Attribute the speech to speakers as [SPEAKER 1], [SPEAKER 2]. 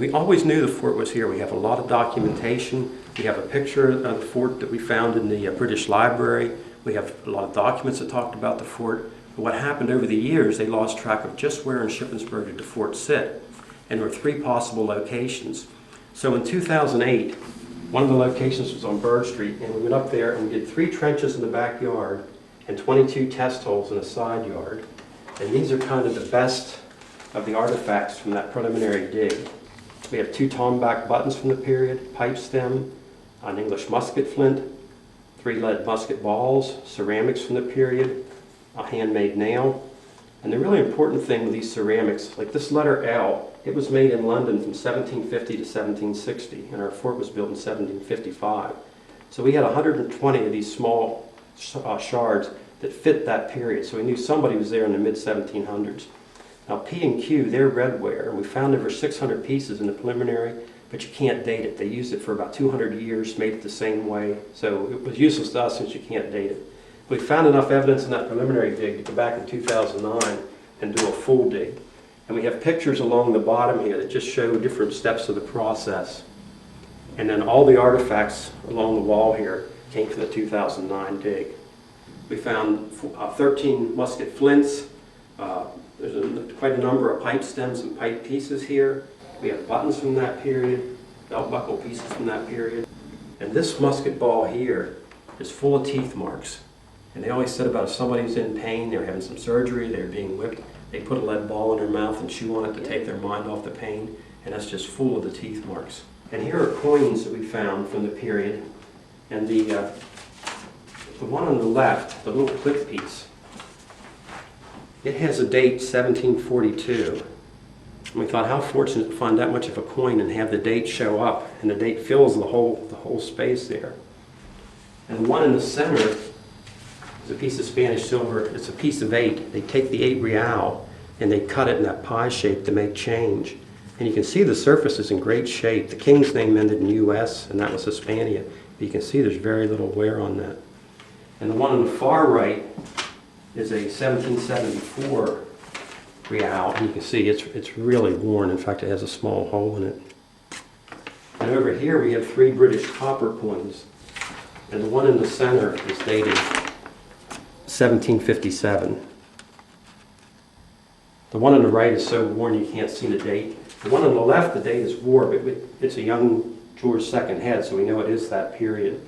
[SPEAKER 1] we always knew the fort was here. We have a lot of documentation. We have a picture of the fort that we found in the British Library. We have a lot of documents that talked about the fort. But what happened over the years, they lost track of just where in Shippensburg did the fort sit. And there were 3 possible locations. So in 2008, one of the locations was on Bird Street, and we went up there and we did 3 trenches in the backyard and 22 test holes in a side yard. And these are kind of the best of the artifacts from that preliminary dig. We have 2 tomback buttons from the period, pipe stem, an English musket flint, 3 lead musket balls, ceramics from the period, a handmade nail. And the really important thing with these ceramics, like this letter L, it was made in London from 1750 to 1760, and our fort was built in 1755. So we had 120 of these small shards that fit that period, so we knew somebody was there in the mid-1700s. Now P and Q, they're redware, and we found over 600 pieces in the preliminary, but you can't date it. They used it for about 200 years, made it the same way, so it was useless to us since you can't date it. We found enough evidence in that preliminary dig to go back in 2009 and do a full dig. And we have pictures along the bottom here that just show different steps of the process. And then all the artifacts along the wall here came from the 2009 dig. We found 13 musket flints. There's quite a number of pipe stems and pipe pieces here. We have buttons from that period, belt buckle pieces from that period. And this musket ball here is full of teeth marks. And they always said about if somebody's in pain, they're having some surgery, they're being whipped, they put a lead ball in their mouth and chew on it to take their mind off the pain, and that's just full of the teeth marks. And here are coins that we found from the period, and the one on the left, the little clip piece, it has a date 1742. And we thought how fortunate to find that much of a coin and have the date show up, and the date fills the whole space there. And the one in the center is a piece of Spanish silver. It's a piece of 8. They take the 8 real and they cut it in that pie shape to make change. And you can see the surface is in great shape. The king's name ended in US, and that was Hispania. But you can see there's very little wear on that. And the one on the far right is a 1774 real, and you can see it's really worn. In fact, it has a small hole in it. And over here we have 3 British copper coins, and the one in the center is dated 1757. The one on the right is so worn you can't see the date. The one on the left, the date is worn, but it's a young George II head, so we know it is that period.